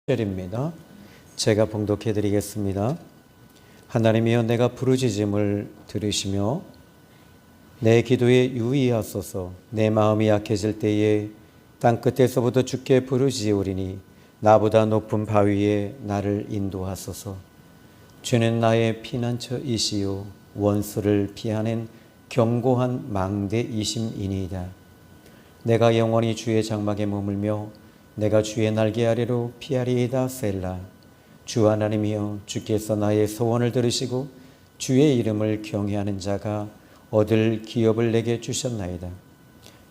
절입니다. 제가 봉독해 드리겠습니다. 하나님이여, 내가 부르짖음을 들으시며 내 기도에 유의하소서. 내 마음이 약해질 때에 땅끝에서부터 주께 부르짖으리니 나보다 높은 바위에 나를 인도하소서. 주는 나의 피난처이시요 원수를 피하는 견고한 망대이심이니이다. 내가 영원히 주의 장막에 머물며 내가 주의 날개 아래로 피하리이다. 셀라. 주 하나님이여, 주께서 나의 소원을 들으시고 주의 이름을 경외하는 자가 얻을 기업을 내게 주셨나이다.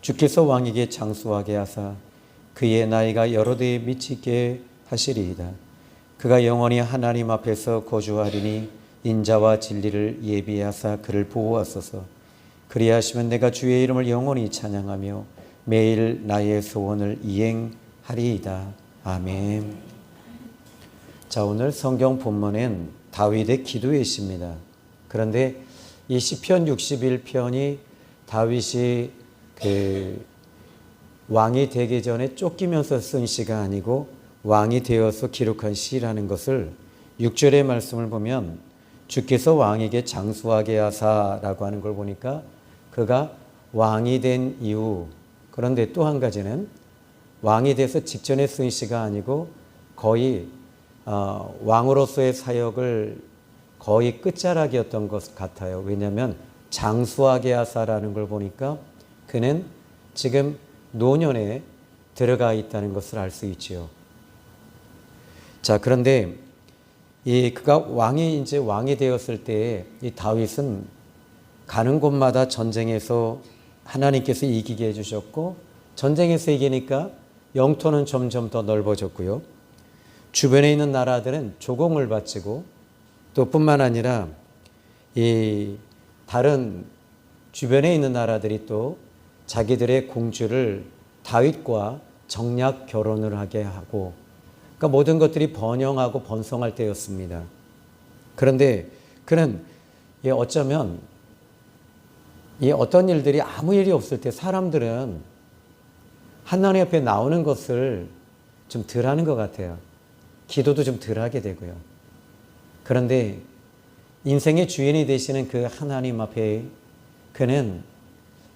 주께서 왕에게 장수하게 하사 그의 나이가 여러 대에 미치게 하시리이다. 그가 영원히 하나님 앞에서 거주하리니 인자와 진리를 예비하사 그를 보호하소서. 그리하시면 내가 주의 이름을 영원히 찬양하며 매일 나의 소원을 이행하리이다. 아멘. 자, 오늘 성경 본문엔 다윗의 기도의 시입니다. 그런데 이 시편 61편이 다윗이 왕이 되기 전에 쫓기면서 쓴 시가 아니고 왕이 되어서 기록한 시라는 것을 6절의 말씀을 보면 주께서 왕에게 장수하게 하사라고 하는 걸 보니까 그가 왕이 된 이후, 그런데 또 한 가지는 왕이 돼서 직전에 쓴 시가 아니고 거의 왕으로서의 사역을 거의 끝자락이었던 것 같아요. 왜냐하면 장수하게 하사라는 걸 보니까 그는 지금 노년에 들어가 있다는 것을 알 수 있지요. 자, 그런데 그가 왕이 되었을 때 이 다윗은 가는 곳마다 전쟁에서 하나님께서 이기게 해주셨고, 전쟁에서 이기니까 영토는 점점 더 넓어졌고요. 주변에 있는 나라들은 조공을 바치고, 또 뿐만 아니라 이 다른 주변에 있는 나라들이 또 자기들의 공주를 다윗과 정략 결혼을 하게 하고, 그러니까 모든 것들이 번영하고 번성할 때였습니다. 그런데 그는 어쩌면 어떤 일들이 아무 일이 없을 때 사람들은 하나님 앞에 나오는 것을 좀 덜 하는 것 같아요. 기도도 좀 덜 하게 되고요. 그런데 인생의 주인이 되시는 그 하나님 앞에 그는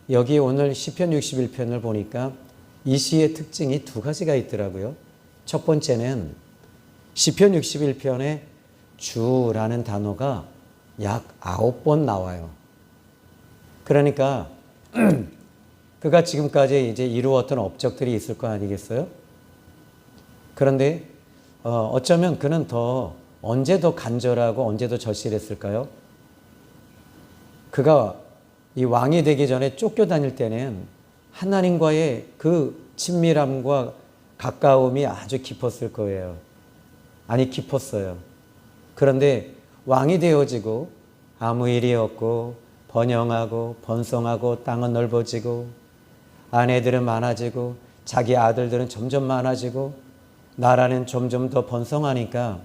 여기 오늘 시편 61편을 보니까 이 시의 특징이 두 가지가 있더라고요. 첫 번째는 시편 61편에 주라는 단어가 약 9번 나와요. 그러니까 그가 지금까지 이제 이루었던 업적들이 있을 거 아니겠어요? 그런데 어쩌면 그는 언제 더 간절하고 언제 더 절실했을까요? 그가 이 왕이 되기 전에 쫓겨다닐 때는 하나님과의 그 친밀함과 가까움이 아주 깊었을 거예요. 아니, 깊었어요. 그런데 왕이 되어지고 아무 일이 없고 번영하고 번성하고 땅은 넓어지고 아내들은 많아지고 자기 아들들은 점점 많아지고 나라는 점점 더 번성하니까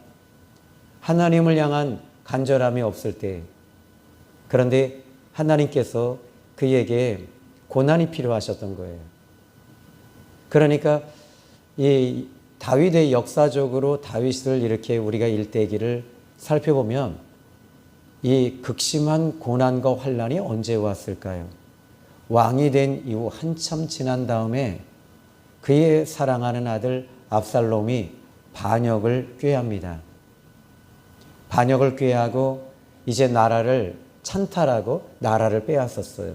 하나님을 향한 간절함이 없을 때, 그런데 하나님께서 그에게 고난이 필요하셨던 거예요. 그러니까 이 다윗의 역사적으로 다윗을 이렇게 우리가 일대기를 살펴보면 이 극심한 고난과 환난이 언제 왔을까요? 왕이 된 이후 한참 지난 다음에 그의 사랑하는 아들 압살롬이 반역을 꾀합니다. 반역을 꾀하고 이제 나라를 찬탈하고 나라를 빼앗았어요.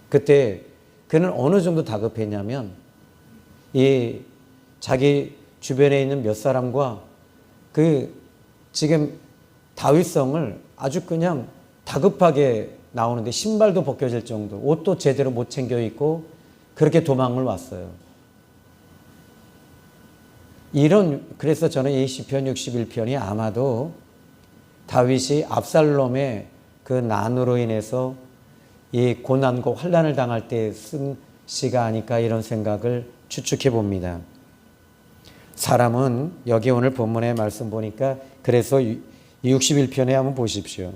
그때 그는 어느 정도 다급했냐면 이 자기 주변에 있는 몇 사람과 지금 다윗성을 아주 그냥 다급하게 나오는데 신발도 벗겨질 정도, 옷도 제대로 못 챙겨 입고 그렇게 도망을 왔어요. 그래서 저는 이 시편 61편이 아마도 다윗이 압살롬의 그 난으로 인해서 이 고난과 환난을 당할 때 쓴 시가 아닐까, 이런 생각을 추측해 봅니다. 사람은 여기 오늘 본문의 말씀 보니까, 그래서 61편에 한번 보십시오.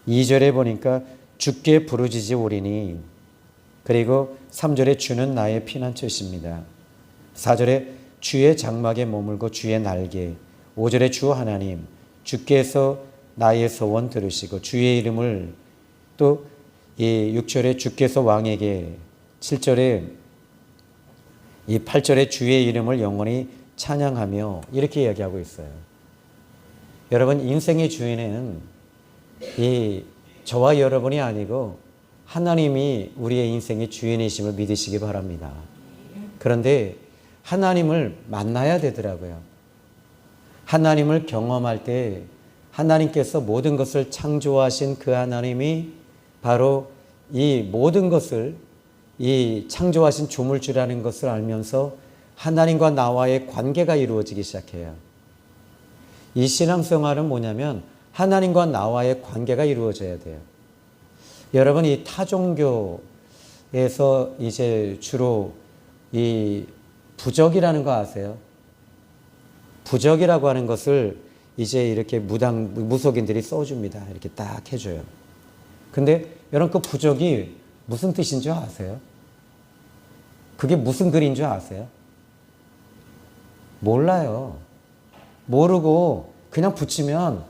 2절에 보니까 주께 부르짖으오리니, 그리고 3절에 주는 나의 피난처십니다. 4절에 주의 장막에 머물고 주의 날개. 5절에 주 하나님 주께서 나의 소원 들으시고 주의 이름을 또 이 6절에 주께서 왕에게 7절에 이 8절에 주의 이름을 영원히 찬양하며 이렇게 이야기하고 있어요. 여러분 인생의 주인은 이 저와 여러분이 아니고 하나님이 우리의 인생의 주인이심을 믿으시기 바랍니다. 그런데 하나님을 만나야 되더라고요. 하나님을 경험할 때 하나님께서 모든 것을 창조하신 그 하나님이 바로 이 모든 것을 이 창조하신 조물주라는 것을 알면서 하나님과 나와의 관계가 이루어지기 시작해요. 이 신앙생활은 뭐냐면 하나님과 나와의 관계가 이루어져야 돼요. 여러분 이 타종교에서 이제 주로 이 부적이라는 거 아세요? 부적이라고 하는 것을 이제 이렇게 무속인들이 써줍니다. 이렇게 딱 해줘요. 근데 여러분 그 부적이 무슨 뜻인 줄 아세요? 그게 무슨 글인 줄 아세요? 몰라요. 모르고 그냥 붙이면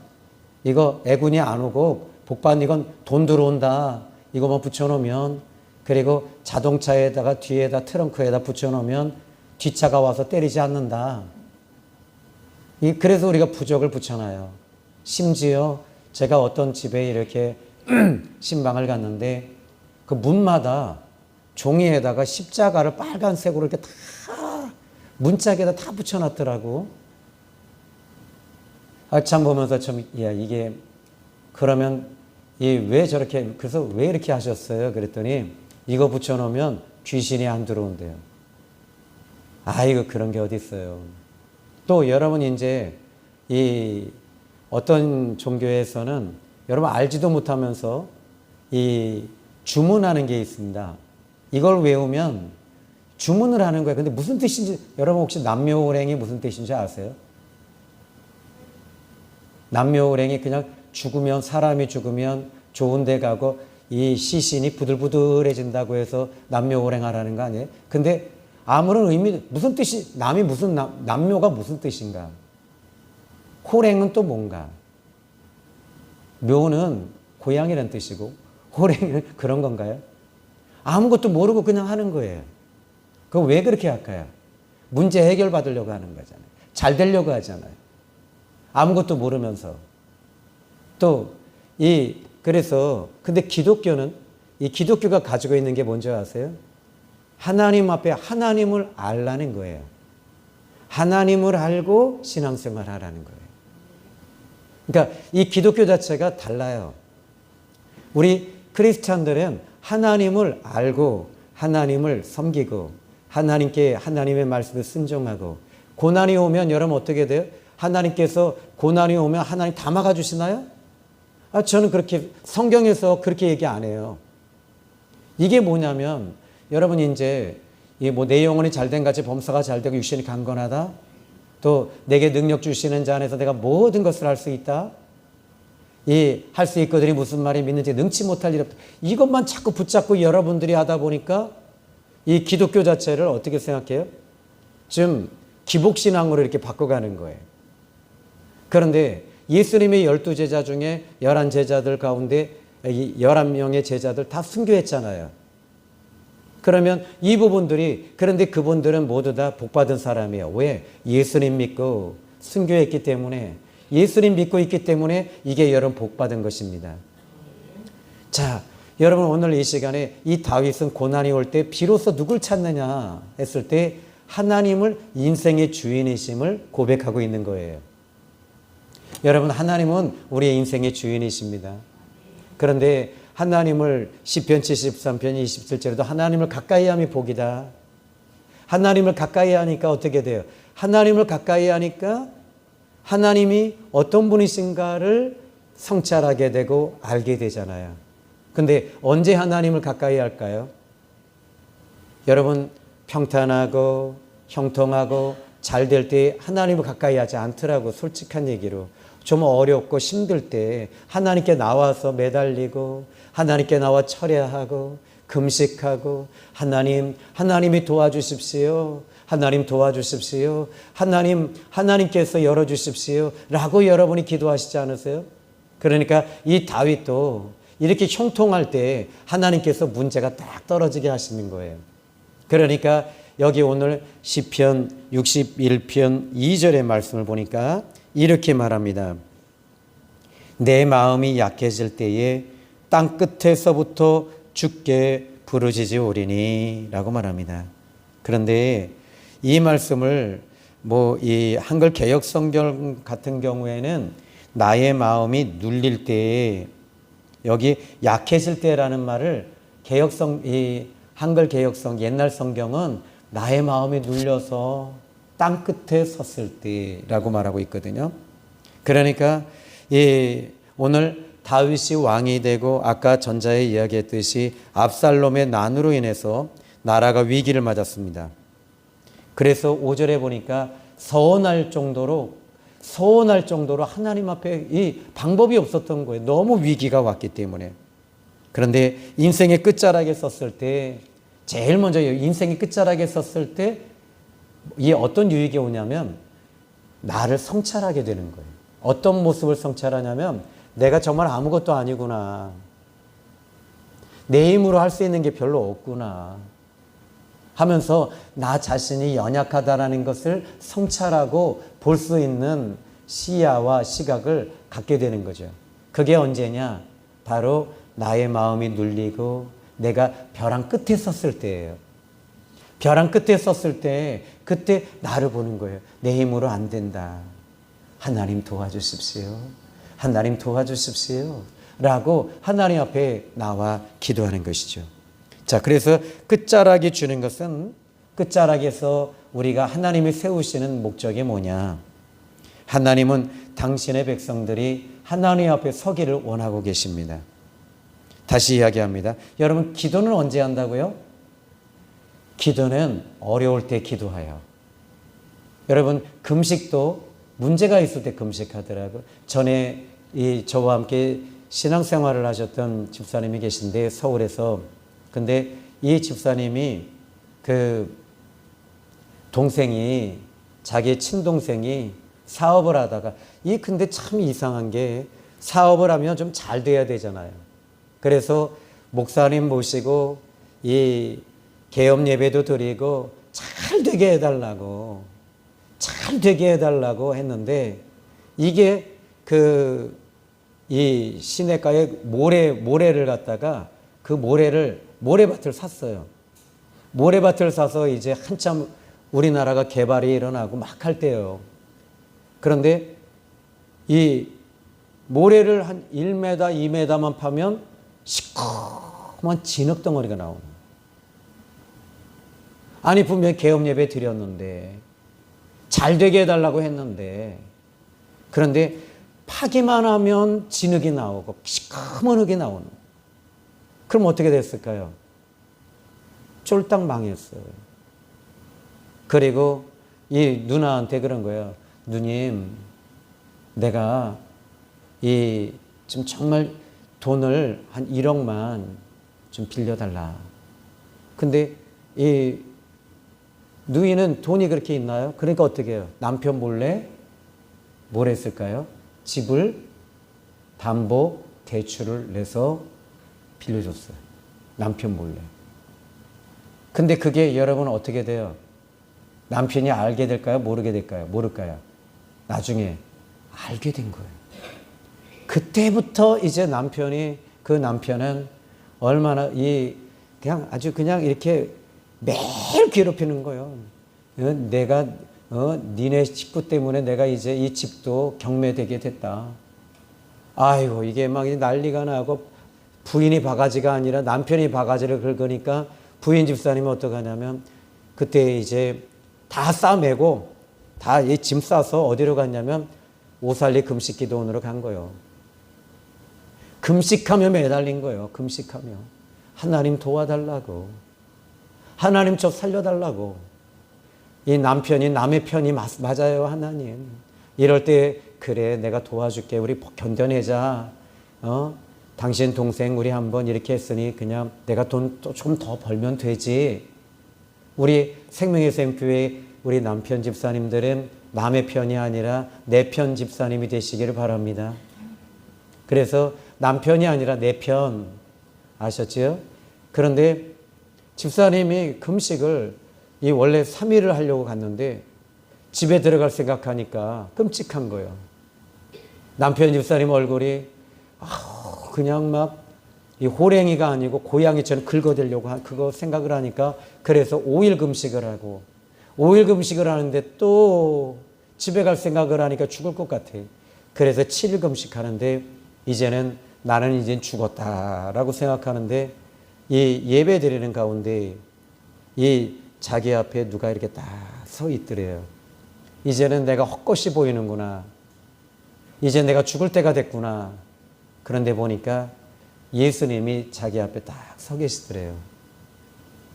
이거 애군이 안 오고 복받는 이건 돈 들어온다. 이거만 붙여놓으면 그리고 자동차에다가 뒤에다 트렁크에다 붙여놓으면 뒷차가 와서 때리지 않는다. 그래서 우리가 부적을 붙여놔요. 심지어 제가 어떤 집에 이렇게 신방을 갔는데 그 문마다 종이에다가 십자가를 빨간색으로 이렇게 다 문짝에다 다 붙여놨더라고. 참 보면서 참, 야, 이게 그러면 왜 저렇게 그래서 왜 이렇게 하셨어요? 그랬더니 이거 붙여놓으면 귀신이 안 들어온대요. 아이고 그런 게 어디 있어요. 또 여러분 이제 이 어떤 종교에서는 여러분 알지도 못하면서 이 주문하는 게 있습니다. 이걸 외우면 주문을 하는 거예요. 근데 무슨 뜻인지 여러분 혹시 남묘호랭이 무슨 뜻인지 아세요? 남묘호랭이 그냥 죽으면 사람이 죽으면 좋은 데 가고 이 시신이 부들부들해진다고 해서 남묘호랭하라는 거 아니에요? 근데 아무런 의미 무슨 뜻이 남묘가 무슨 뜻인가? 호랭은 또 뭔가? 묘는 고양이라는 뜻이고 호랭이는 그런 건가요? 아무것도 모르고 그냥 하는 거예요. 그거 왜 그렇게 할까요? 문제 해결 받으려고 하는 거잖아요. 잘 되려고 하잖아요. 아무것도 모르면서. 그래서 근데 기독교는 이 기독교가 가지고 있는 게 뭔지 아세요? 하나님 앞에 하나님을 알라는 거예요. 하나님을 알고 신앙생활 하라는 거예요. 그러니까 이 기독교 자체가 달라요. 우리 크리스찬들은 하나님을 알고 하나님을 섬기고 하나님의 말씀에 순종하고 고난이 오면 여러분 어떻게 돼요? 하나님께서 고난이 오면 하나님 다 막아주시나요? 저는 그렇게 성경에서 그렇게 얘기 안 해요. 이게 뭐냐면 여러분 이제 내 영혼이 잘된 같이 범사가 잘되고 육신이 강건하다. 또 내게 능력 주시는 자 안에서 내가 모든 것을 할 수 있다. 할 수 있거든이 무슨 말이 믿는지 능치 못할 일 없다. 이것만 자꾸 붙잡고 여러분들이 하다 보니까 이 기독교 자체를 어떻게 생각해요? 좀 기복신앙으로 이렇게 바꿔가는 거예요. 그런데 예수님의 12제자 중에 11제자들 가운데 11명의 제자들 다 순교했잖아요. 그러면 이 부분들이 그런데 그분들은 모두 다 복받은 사람이에요. 왜? 예수님 믿고 순교했기 때문에 예수님 믿고 있기 때문에 이게 여러분 복받은 것입니다. 자, 여러분 오늘 이 시간에 이 다윗은 고난이 올 때 비로소 누굴 찾느냐 했을 때 하나님을 인생의 주인이심을 고백하고 있는 거예요. 여러분 하나님은 우리의 인생의 주인이십니다. 그런데 하나님을 시편 73편 27절에도 하나님을 가까이 함이 복이다. 하나님을 가까이 하니까 어떻게 돼요? 하나님을 가까이 하니까 하나님이 어떤 분이신가를 성찰하게 되고 알게 되잖아요. 근데 언제 하나님을 가까이 할까요? 여러분 평탄하고 형통하고 잘 될 때 하나님을 가까이 하지 않더라고. 솔직한 얘기로. 좀 어렵고 힘들 때 하나님께 나와서 매달리고 하나님께 나와 철야하고 금식하고 하나님이 도와주십시오. 하나님 도와주십시오. 하나님께서 열어주십시오. 라고 여러분이 기도하시지 않으세요? 그러니까 이 다윗도 이렇게 형통할 때 하나님께서 문제가 딱 떨어지게 하시는 거예요. 그러니까 여기 오늘 시편 61편 2절의 말씀을 보니까 이렇게 말합니다. 내 마음이 약해질 때에 땅 끝에서부터 주께 부르짖어 오리니 라고 말합니다. 그런데 이 말씀을 이 한글 개역 성경 같은 경우에는 나의 마음이 눌릴 때에 여기 약해질 때라는 말을 한글 개역성 옛날 성경은 나의 마음이 눌려서 땅 끝에 섰을 때라고 말하고 있거든요. 그러니까 오늘 다윗이 왕이 되고 아까 전자에 이야기했듯이 압살롬의 난으로 인해서 나라가 위기를 맞았습니다. 그래서 5절에 보니까 서운할 정도로 하나님 앞에 이 방법이 없었던 거예요. 너무 위기가 왔기 때문에. 그런데 인생의 끝자락에 섰을 때 제일 먼저 인생의 끝자락에 섰을 때 이게 어떤 유익이 오냐면 나를 성찰하게 되는 거예요. 어떤 모습을 성찰하냐면 내가 정말 아무것도 아니구나. 내 힘으로 할 수 있는 게 별로 없구나. 하면서 나 자신이 연약하다라는 것을 성찰하고 볼 수 있는 시야와 시각을 갖게 되는 거죠. 그게 언제냐? 바로 나의 마음이 눌리고 내가 벼랑 끝에 섰을 때예요. 벼랑 끝에 섰을 때 그때 나를 보는 거예요. 내 힘으로 안 된다. 하나님 도와주십시오. 하나님 도와주십시오. 라고 하나님 앞에 나와 기도하는 것이죠. 자, 그래서 끝자락이 주는 것은 끝자락에서 우리가 하나님이 세우시는 목적이 뭐냐? 하나님은 당신의 백성들이 하나님 앞에 서기를 원하고 계십니다. 다시 이야기합니다. 여러분, 기도는 언제 한다고요? 기도는 어려울 때 기도해요. 여러분, 금식도 문제가 있을 때 금식하더라고요. 전에 저와 함께 신앙생활을 하셨던 집사님이 계신데 서울에서. 근데 이 집사님이 동생이 자기 친동생이 사업을 하다가 근데 참 이상한 게 사업을 하면 좀 잘 돼야 되잖아요. 그래서 목사님 모시고 이 개업 예배도 드리고 잘 되게 해달라고 했는데 이게 이 시내가에 모래를 갖다가 그 모래밭을 샀어요. 모래밭을 사서 이제 한참 우리나라가 개발이 일어나고 막 할 때요. 그런데 이 모래를 한 1m, 2m만 파면 시커먼 진흙덩어리가 나오는 거예요. 아니 분명히 개업 예배 드렸는데 잘 되게 해달라고 했는데 그런데 파기만 하면 진흙이 나오고 시커먼 흙이 나오는 거예요. 그럼 어떻게 됐을까요? 쫄딱 망했어요. 그리고 이 누나한테 그런 거예요. 누님, 내가 좀 정말 돈을 한 1억만 좀 빌려달라. 근데 이 누이는 돈이 그렇게 있나요? 그러니까 어떻게 해요? 남편 몰래 뭘 했을까요? 집을 담보 대출을 내서 빌려줬어요. 남편 몰래. 근데 그게 여러분 어떻게 돼요? 남편이 알게 될까요? 모르게 될까요? 모를까요? 나중에 알게 된 거예요. 그때부터 이제 그 남편은 얼마나 아주 그냥 이렇게 매일 괴롭히는 거예요. 내가 니네 식구 때문에 내가 이제 이 집도 경매되게 됐다. 아이고 이게 막 난리가 나고 부인이 바가지가 아니라 남편이 바가지를 긁으니까 부인 집사님이 어떡하냐면 그때 이제 다 싸매고 다 이 짐 싸서 어디로 갔냐면 오살리 금식기도원으로 간 거예요. 금식하며 매달린 거예요. 금식하며. 하나님 도와달라고. 하나님 저 살려달라고. 이 남편이 남의 편이 맞아요. 하나님. 이럴 때 그래 내가 도와줄게. 우리 견뎌내자. 당신 동생 우리 한번 이렇게 했으니 그냥 내가 돈 좀 더 벌면 되지. 우리 생명의 샘교회 우리 남편 집사님들은 남의 편이 아니라 내 편 집사님이 되시기를 바랍니다. 그래서 남편이 아니라 내 편 아셨지요? 그런데 집사님이 금식을 원래 3일을 하려고 갔는데 집에 들어갈 생각하니까 끔찍한 거예요. 남편 집사님 얼굴이 그냥 막 이 호랭이가 아니고 고양이처럼 긁어대려고 그거 생각을 하니까 그래서 5일 금식을 하고 5일 금식을 하는데 또 집에 갈 생각을 하니까 죽을 것 같아요. 그래서 7일 금식하는데 이제는 나는 이제 죽었다라고 생각하는데 이 예배 드리는 가운데 이 자기 앞에 누가 이렇게 딱 서 있더래요. 이제는 내가 헛것이 보이는구나. 이제 내가 죽을 때가 됐구나. 그런데 보니까 예수님이 자기 앞에 딱 서 계시더래요.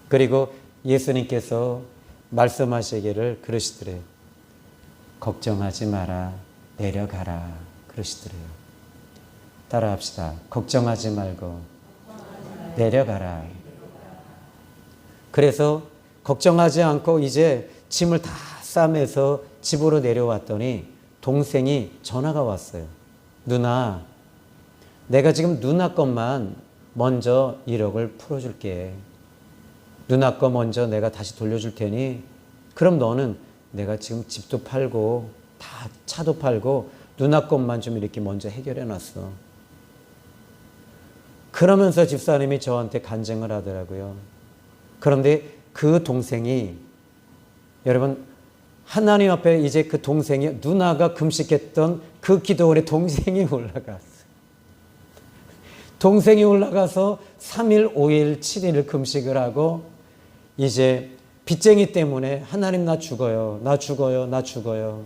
그리고 예수님께서 말씀하시기를 그러시더래요. 걱정하지 마라. 내려가라. 그러시더래요. 따라합시다. 걱정하지 말고 내려가라. 그래서 걱정하지 않고 이제 짐을 다 싸매서 집으로 내려왔더니 동생이 전화가 왔어요. 누나, 내가 지금 누나 것만 먼저 1억을 풀어줄게. 누나 거 먼저 내가 다시 돌려줄 테니 그럼 너는 내가 지금 집도 팔고 다 차도 팔고 누나 것만 좀 이렇게 먼저 해결해 놨어. 그러면서 집사님이 저한테 간증을 하더라고요. 그런데 그 동생이 여러분 하나님 앞에 이제 그 동생이 누나가 금식했던 그 기도원에 동생이 올라갔어요. 동생이 올라가서 3일, 5일, 7일 금식을 하고 이제 빚쟁이 때문에 하나님 나 죽어요. 나 죽어요. 나 죽어요.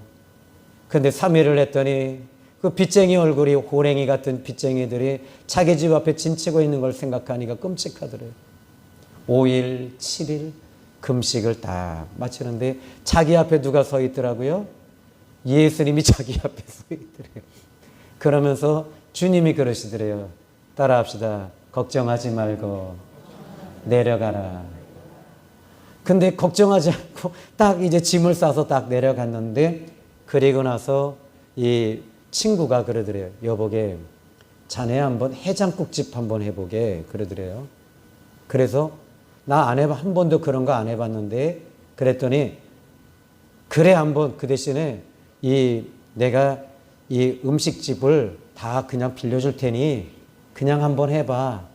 근데 3일을 했더니 그 빚쟁이 얼굴이 호랭이 같은 빚쟁이들이 자기 집 앞에 진치고 있는 걸 생각하니까 끔찍하더래요. 5일, 7일 금식을 다 마치는데 자기 앞에 누가 서 있더라고요? 예수님이 자기 앞에 서 있더래요. 그러면서 주님이 그러시더래요. 따라합시다. 걱정하지 말고 내려가라. 근데 걱정하지 않고 딱 이제 짐을 싸서 딱 내려갔는데 그리고 나서 이 친구가 그러더래요. 여보게 자네 한번 해장국집 한번 해보게 그러더래요. 그래서 나 안 해봐. 한 번도 그런 거 안 해봤는데 그랬더니 그래 한번 그 대신에 내가 이 음식집을 다 그냥 빌려줄 테니 그냥 한번 해봐.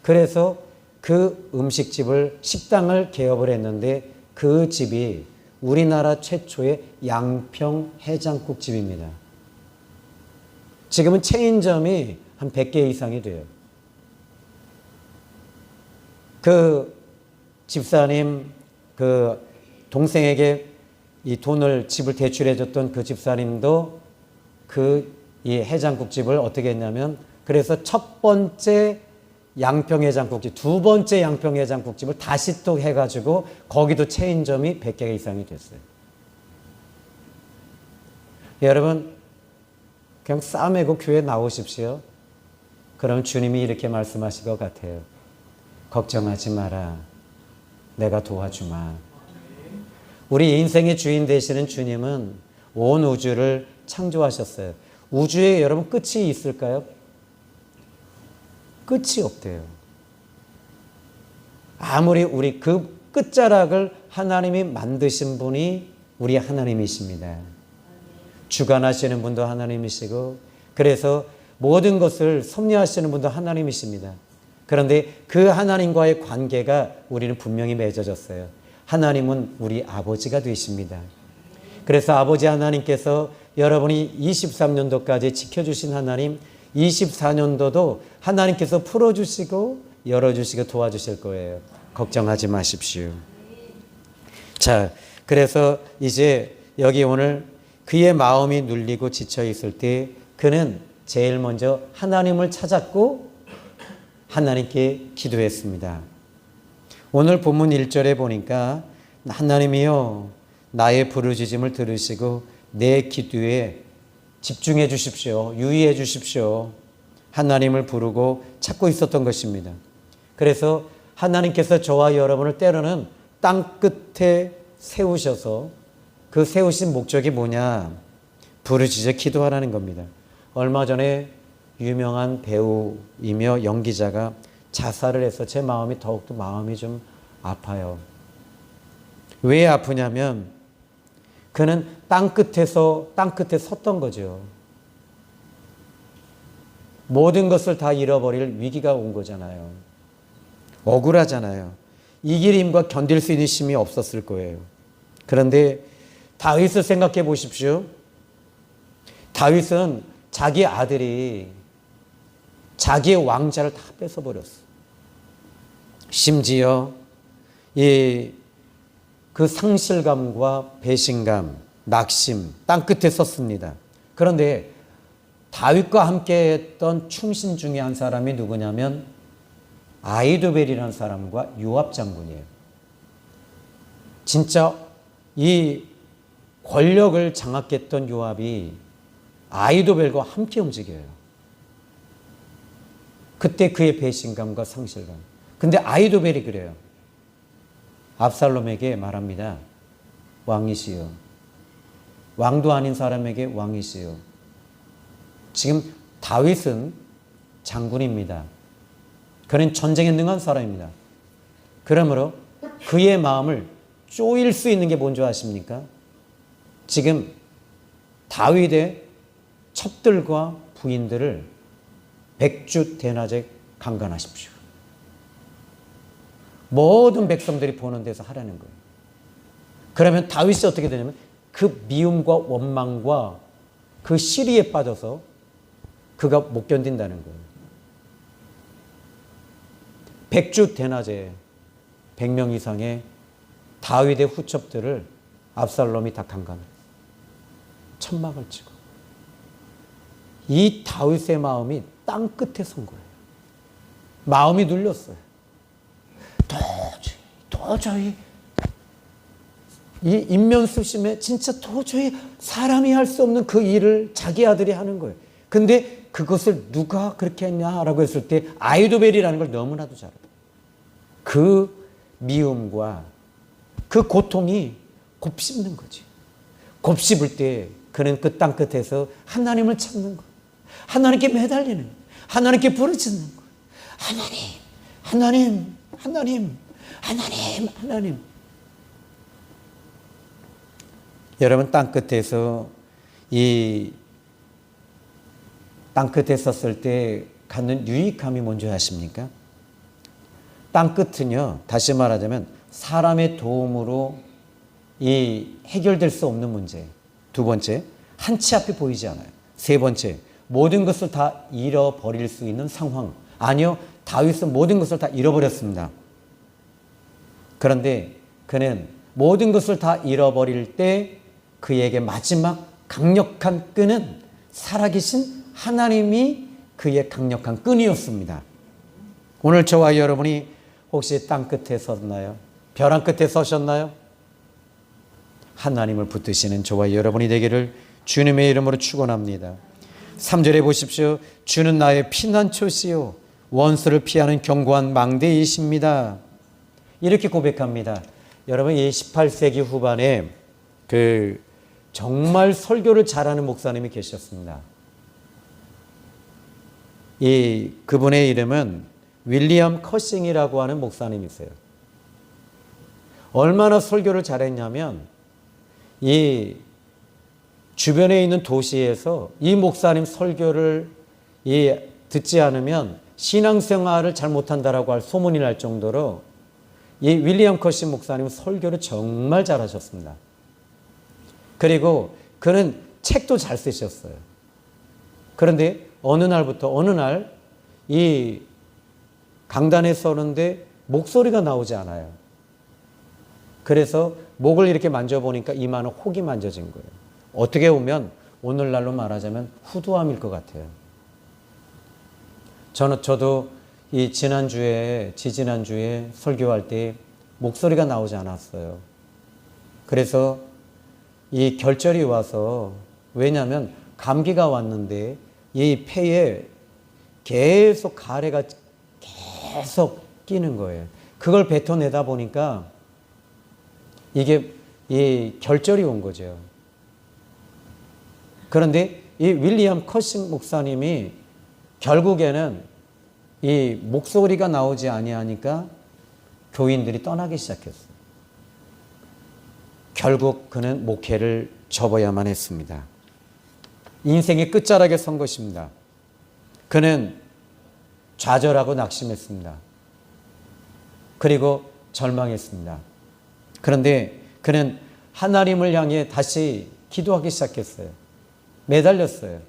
그래서 그 음식집을 식당을 개업을 했는데 그 집이 우리나라 최초의 양평 해장국집입니다. 지금은 체인점이 한 100개 이상이 돼요. 그 집사님, 그 동생에게 이 돈을 집을 대출해줬던 그 집사님도 이 해장국집을 어떻게 했냐면 그래서 첫 번째 양평해장국집, 두 번째 양평해장국집을 다시 또 해가지고 거기도 체인점이 100개 이상이 됐어요. 여러분 그냥 싸매고 교회 나오십시오. 그럼 주님이 이렇게 말씀하실 것 같아요. 걱정하지 마라. 내가 도와주마. 우리 인생의 주인 되시는 주님은 온 우주를 창조하셨어요. 우주에 여러분 끝이 있을까요? 끝이 없대요. 아무리 우리 그 끝자락을 하나님이 만드신 분이 우리 하나님이십니다. 주관하시는 분도 하나님이시고 그래서 모든 것을 섭리하시는 분도 하나님이십니다. 그런데 그 하나님과의 관계가 우리는 분명히 맺어졌어요. 하나님은 우리 아버지가 되십니다. 그래서 아버지 하나님께서 여러분이 23년도까지 지켜주신 하나님, 24년도도 하나님께서 풀어주시고 열어주시고 도와주실 거예요. 걱정하지 마십시오. 자, 그래서 이제 여기 오늘 그의 마음이 눌리고 지쳐 있을 때 그는 제일 먼저 하나님을 찾았고 하나님께 기도했습니다. 오늘 본문 1절에 보니까 하나님이여 나의 부르짖음을 들으시고 내 기도에 집중해 주십시오. 유의해 주십시오. 하나님을 부르고 찾고 있었던 것입니다. 그래서 하나님께서 저와 여러분을 때로는 땅 끝에 세우셔서 그 세우신 목적이 뭐냐? 부르짖어 기도하라는 겁니다. 얼마 전에 유명한 배우이며 연기자가 자살을 해서 제 마음이 더욱더 마음이 좀 아파요. 왜 아프냐면 그는 땅 끝에 섰던 거죠. 모든 것을 다 잃어버릴 위기가 온 거잖아요. 억울하잖아요. 이길 힘과 견딜 수 있는 힘이 없었을 거예요. 그런데 다윗을 생각해 보십시오. 다윗은 자기 아들이 자기의 왕자를 다 뺏어버렸어. 심지어 그 상실감과 배신감, 낙심, 땅끝에 섰습니다. 그런데 다윗과 함께 했던 충신 중에 한 사람이 누구냐면 아히도벨이라는 사람과 요압 장군이에요. 진짜 이 권력을 장악했던 요압이 아히도벨과 함께 움직여요. 그때 그의 배신감과 상실감. 근데 아히도벨이 그래요. 압살롬에게 말합니다. 왕이시여. 왕도 아닌 사람에게 왕이시여. 지금 다윗은 장군입니다. 그는 전쟁에 능한 사람입니다. 그러므로 그의 마음을 쪼일 수 있는 게 뭔지 아십니까? 지금 다윗의 첩들과 부인들을 백주 대낮에 강간하십시오. 모든 백성들이 보는 데서 하라는 거예요. 그러면 다윗이 어떻게 되냐면 그 미움과 원망과 그 시리에 빠져서 그가 못 견딘다는 거예요. 백주 대낮에 100명 이상의 다윗의 후첩들을 압살롬이 다 강간해요. 천막을 치고. 이 다윗의 마음이 땅 끝에 선 거예요. 마음이 눌렸어요. 도저히 이 인면수심에 진짜 도저히 사람이 할 수 없는 그 일을 자기 아들이 하는 거예요. 근데 그것을 누가 그렇게 했냐라고 했을 때 아히도벨이라는 걸 너무나도 잘 알아요. 그 미움과 그 고통이 곱씹는 거지. 곱씹을 때 그는 그 땅 끝에서 하나님을 찾는 거예요. 하나님께 매달리는 거예요. 하나님께 부르짖는 거예요. 하나님. 여러분 땅 끝에서 이 땅 끝에 섰을 때 갖는 유익함이 뭔지 아십니까? 땅 끝은요, 다시 말하자면 사람의 도움으로 이 해결될 수 없는 문제. 두 번째, 한치 앞이 보이지 않아요. 세 번째, 모든 것을 다 잃어버릴 수 있는 상황. 아니요, 다윗은 모든 것을 다 잃어버렸습니다. 그런데 그는 모든 것을 다 잃어버릴 때 그에게 마지막 강력한 끈은 살아계신 하나님이 그의 강력한 끈이었습니다. 오늘 저와 여러분이 혹시 땅 끝에 섰나요? 벼랑 끝에 서셨나요? 하나님을 붙드시는 저와 여러분이 되기를 주님의 이름으로 축원합니다. 3절에 보십시오. 주는 나의 피난처시요 원수를 피하는 견고한 망대이십니다. 이렇게 고백합니다. 여러분, 이 18세기 후반에 정말 설교를 잘하는 목사님이 계셨습니다. 그분의 이름은 윌리엄 커싱이라고 하는 목사님이세요. 얼마나 설교를 잘했냐면 이 주변에 있는 도시에서 이 목사님 설교를 듣지 않으면 신앙생활을 잘 못한다라고 할 소문이 날 정도로 이 윌리엄 커싱 목사님은 설교를 정말 잘하셨습니다. 그리고 그는 책도 잘 쓰셨어요. 그런데 어느 날 이 강단에 서는데 목소리가 나오지 않아요. 그래서 목을 이렇게 만져보니까 이마는 혹이 만져진 거예요. 어떻게 보면 오늘날로 말하자면 후두암일 것 같아요. 저도 지지난주에 설교할 때 목소리가 나오지 않았어요. 그래서 이 결절이 와서, 왜냐하면 감기가 왔는데 이 폐에 계속 가래가 계속 끼는 거예요. 그걸 뱉어내다 보니까 이게 이 결절이 온 거죠. 그런데 이 윌리엄 커싱 목사님이 결국에는 이 목소리가 나오지 아니하니까 교인들이 떠나기 시작했어요. 결국 그는 목회를 접어야만 했습니다. 인생의 끝자락에 선 것입니다. 그는 좌절하고 낙심했습니다. 그리고 절망했습니다. 그런데 그는 하나님을 향해 다시 기도하기 시작했어요. 매달렸어요.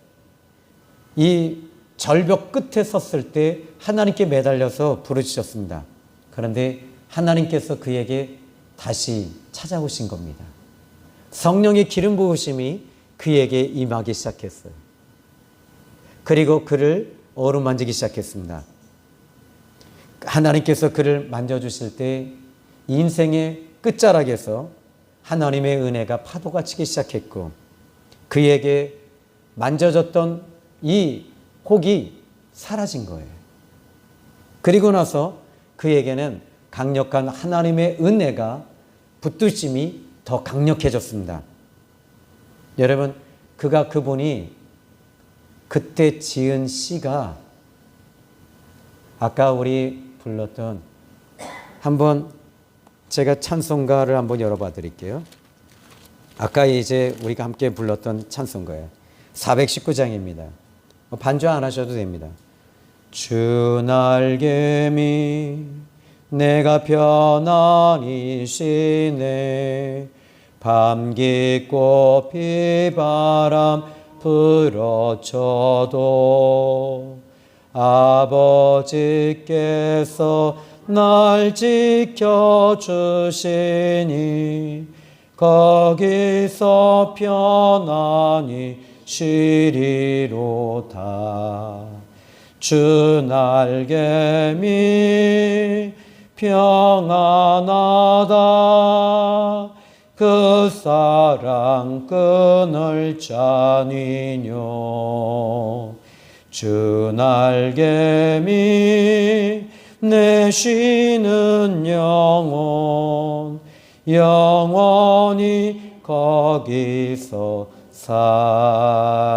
이 절벽 끝에 섰을 때 하나님께 매달려서 부르짖었습니다. 그런데 하나님께서 그에게 다시 찾아오신 겁니다. 성령의 기름 부으심이 그에게 임하기 시작했어요. 그리고 그를 어루만지기 시작했습니다. 하나님께서 그를 만져주실 때 인생의 끝자락에서 하나님의 은혜가 파도가 치기 시작했고 그에게 만져졌던 이 혹이 사라진 거예요. 그리고 나서 그에게는 강력한 하나님의 은혜가 붙드심이 더 강력해졌습니다. 여러분, 그분이 그때 지은 시가 아까 우리 불렀던 한번 제가 찬송가를 한번 열어봐 드릴게요. 아까 이제 우리가 함께 불렀던 찬송가예요. 419장입니다. 반주 안 하셔도 됩니다. 주 날개미 내가 편안히 쉬네 밤깃고 비바람 불어쳐도 아버지께서 날 지켜주시니 거기서 편안히 쉬리로다. 주 날개미 평안하다. 그 사랑 끊을 자니뇨. 주 날개미 내 쉬는 영혼 영원히 거기서 살리.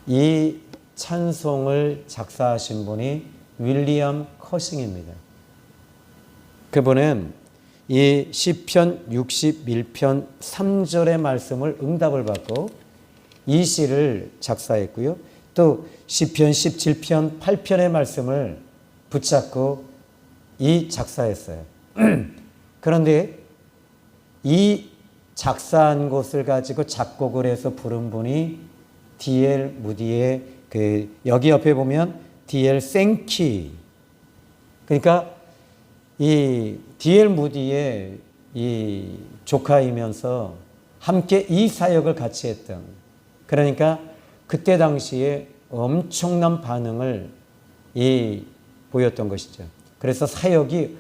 이 찬송을 작사하신 분이 윌리엄 커싱입니다. 그분은 이 시편 61편 3절의 말씀을 응답을 받고 이 시를 작사했고요. 또 시편 17편 8편의 말씀을 붙잡고 이 작사했어요. 그런데 이 작사한 것을 가지고 작곡을 해서 부른 분이 D.L. 무디의 여기 옆에 보면 D.L. 생키. 그러니까 이 D.L. 무디의 이 조카이면서 함께 이 사역을 같이 했던, 그러니까 그때 당시에 엄청난 반응을 보였던 것이죠. 그래서 사역이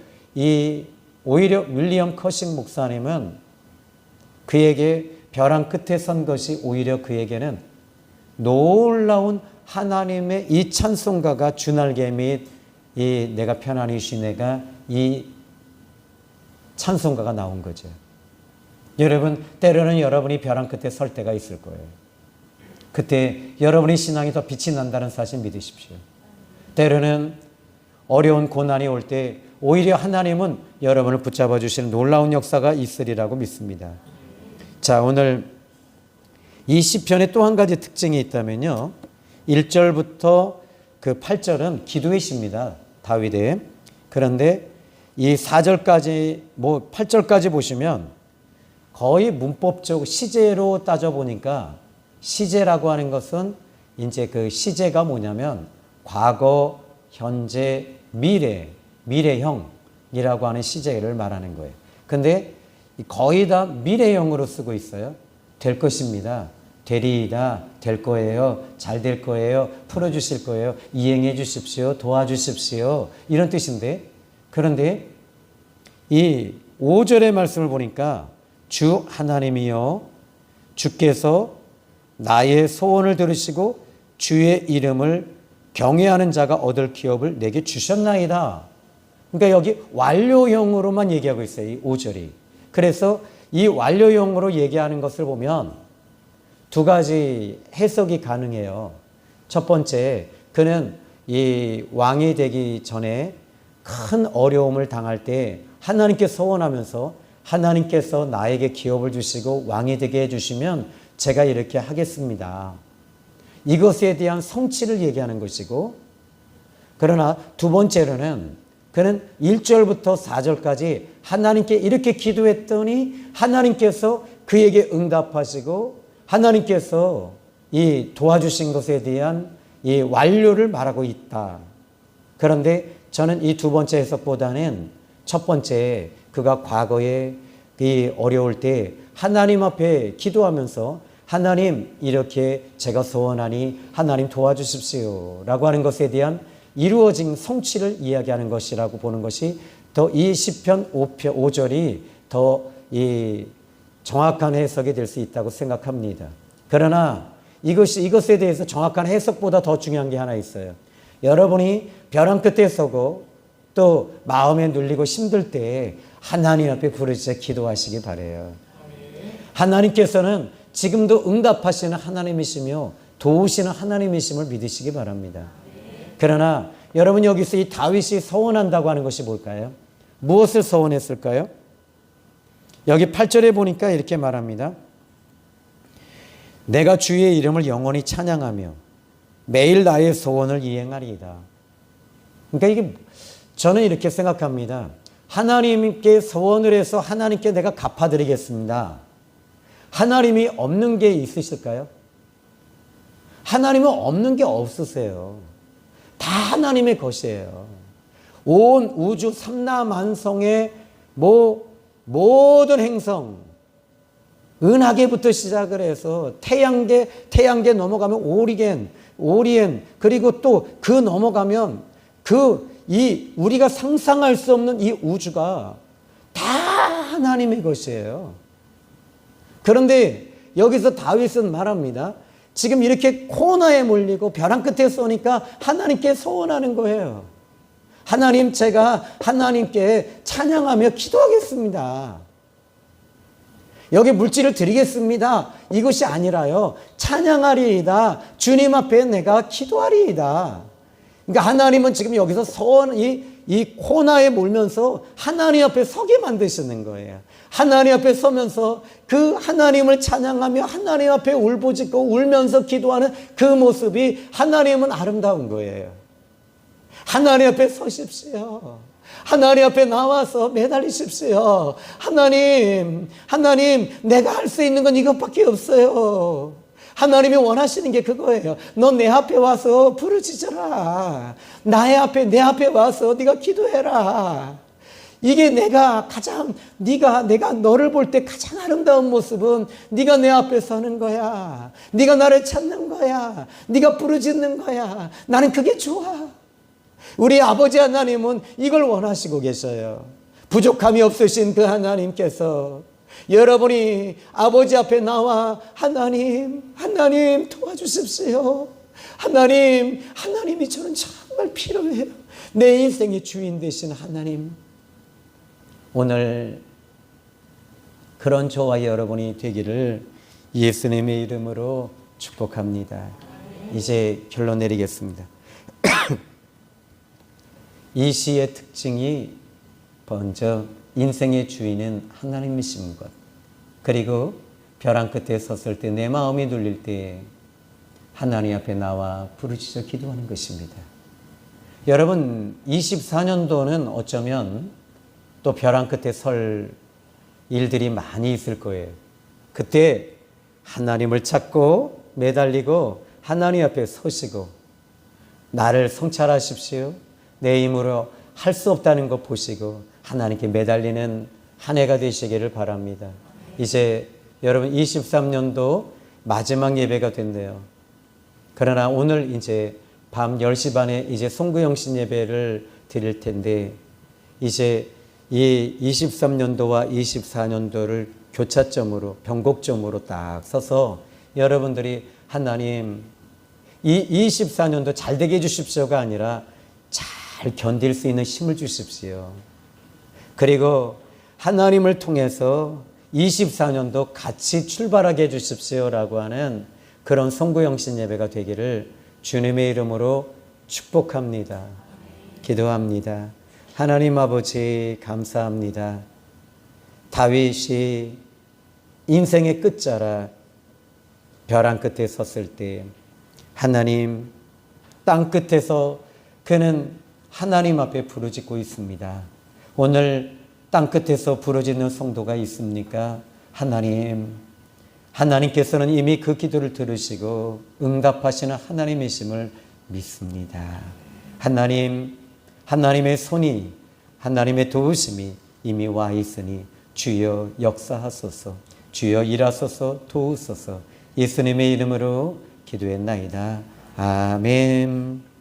오히려 윌리엄 커싱 목사님은 그에게 벼랑 끝에 선 것이 오히려 그에게는 놀라운 하나님의 이 찬송가가 주날개 및 이 내가 편안히 쉬네가 이 찬송가가 나온 거죠. 여러분, 때로는 여러분이 벼랑 끝에 설 때가 있을 거예요. 그때 여러분의 신앙이 더 빛이 난다는 사실 믿으십시오. 때로는 어려운 고난이 올 때 오히려 하나님은 여러분을 붙잡아 주시는 놀라운 역사가 있으리라고 믿습니다. 자, 오늘 이 시편에 또 한 가지 특징이 있다면요. 1절부터 그 8절은 기도의 시입니다. 다윗의. 그런데 이 4절까지 8절까지 보시면 거의 문법적 시제로 따져보니까 시제라고 하는 것은 이제 그 시제가 뭐냐면 과거, 현재, 미래형이라고 하는 시제를 말하는 거예요. 근데 거의 다 미래형으로 쓰고 있어요. 될 것입니다. 되리이다. 될 거예요. 잘 될 거예요. 풀어주실 거예요. 이행해 주십시오. 도와주십시오. 이런 뜻인데, 그런데 이 5절의 말씀을 보니까 주 하나님이여 주께서 나의 소원을 들으시고 주의 이름을 경외하는 자가 얻을 기업을 내게 주셨나이다. 그러니까 여기 완료형으로만 얘기하고 있어요. 이 5절이. 그래서 이 완료형으로 얘기하는 것을 보면 두 가지 해석이 가능해요. 첫 번째, 그는 이 왕이 되기 전에 큰 어려움을 당할 때 하나님께 서원하면서 하나님께서 나에게 기업을 주시고 왕이 되게 해주시면 제가 이렇게 하겠습니다. 이것에 대한 성취를 얘기하는 것이고, 그러나 두 번째로는 그는 1절부터 4절까지 하나님께 이렇게 기도했더니 하나님께서 그에게 응답하시고 하나님께서 이 도와주신 것에 대한 이 완료를 말하고 있다. 그런데 저는 이 두 번째 해석보다는 첫 번째, 그가 과거에 이 어려울 때 하나님 앞에 기도하면서 하나님 이렇게 제가 소원하니 하나님 도와주십시오 라고 하는 것에 대한 이루어진 성취를 이야기하는 것이라고 보는 것이 더 이 시편 5절이 더 이 정확한 해석이 될 수 있다고 생각합니다. 그러나 이것에 대해서 정확한 해석보다 더 중요한 게 하나 있어요. 여러분이 벼랑 끝에 서고 또 마음에 눌리고 힘들 때 하나님 앞에 부르짖어 기도하시기 바라요. 하나님께서는 지금도 응답하시는 하나님이시며 도우시는 하나님이심을 믿으시기 바랍니다. 그러나 여러분, 여기서 이 다윗이 서원한다고 하는 것이 뭘까요? 무엇을 서원했을까요? 여기 8절에 보니까 이렇게 말합니다. 내가 주의 이름을 영원히 찬양하며 매일 나의 소원을 이행하리이다. 그러니까 이게 저는 이렇게 생각합니다. 하나님께 소원을 해서 하나님께 내가 갚아드리겠습니다. 하나님이 없는 게 있으실까요? 하나님은 없는 게 없으세요. 다 하나님의 것이에요. 온 우주 삼라만성의 모든 행성, 은하계부터 시작을 해서 태양계 넘어가면 오리엔, 그리고 또 그 넘어가면 우리가 상상할 수 없는 이 우주가 다 하나님의 것이에요. 그런데 여기서 다윗은 말합니다. 지금 이렇게 코너에 몰리고 벼랑 끝에 쏘니까 하나님께 소원하는 거예요. 하나님, 제가 하나님께 찬양하며 기도하겠습니다. 여기 물질을 드리겠습니다. 이것이 아니라요. 찬양하리이다. 주님 앞에 내가 기도하리이다. 그러니까 하나님은 지금 여기서 이 코너에 몰면서 하나님 앞에 서게 만드시는 거예요. 하나님 앞에 서면서 그 하나님을 찬양하며 하나님 앞에 울부짖고 울면서 기도하는 그 모습이 하나님은 아름다운 거예요. 하나님 앞에 서십시오. 하나님 앞에 나와서 매달리십시오. 하나님, 내가 할 수 있는 건 이것밖에 없어요. 하나님이 원하시는 게 그거예요. 너 내 앞에 와서 부르짖어라. 내 앞에 와서 네가 기도해라. 이게 내가 너를 볼 때 가장 아름다운 모습은 네가 내 앞에 서는 거야. 네가 나를 찾는 거야. 네가 부르짖는 거야. 나는 그게 좋아. 우리 아버지 하나님은 이걸 원하시고 계셔요. 부족함이 없으신 그 하나님께서 여러분이 아버지 앞에 나와 하나님 도와주십시오. 하나님이 저는 정말 필요해요. 내 인생의 주인 되신 하나님, 오늘 그런 저와 여러분이 되기를 예수님의 이름으로 축복합니다. 이제 결론 내리겠습니다. 이 시의 특징이 먼저 인생의 주인은 하나님이신 것, 그리고 벼랑 끝에 섰을 때 내 마음이 눌릴 때 하나님 앞에 나와 부르짖어 기도하는 것입니다. 여러분, 24년도는 어쩌면 또 벼랑 끝에 설 일들이 많이 있을 거예요. 그때 하나님을 찾고 매달리고 하나님 앞에 서시고 나를 성찰하십시오. 내 힘으로 할 수 없다는 것 보시고 하나님께 매달리는 한 해가 되시기를 바랍니다. 이제 여러분 23년도 마지막 예배가 된대요. 그러나 오늘 이제 밤 10시 반에 이제 송구영신 예배를 드릴 텐데, 이제 이 23년도와 24년도를 교차점으로, 변곡점으로 딱 서서 여러분들이 하나님, 이 24년도 잘 되게 해주십시오가 아니라 잘 견딜 수 있는 힘을 주십시오. 그리고 하나님을 통해서 24년도 같이 출발하게 해주십시오라고 하는 그런 송구영신 예배가 되기를 주님의 이름으로 축복합니다. 기도합니다. 하나님 아버지 감사합니다. 다윗이 인생의 끝자락 벼랑 끝에 섰을 때 하나님 땅 끝에서 그는 하나님 앞에 부르짖고 있습니다. 오늘 땅 끝에서 부르짖는 성도가 있습니까? 하나님께서는 이미 그 기도를 들으시고 응답하시는 하나님이심을 믿습니다. 하나님의 손이, 하나님의 도우심이 이미 와 있으니 주여 역사하소서, 주여 일하소서, 도우소서. 예수님의 이름으로 기도했나이다. 아멘.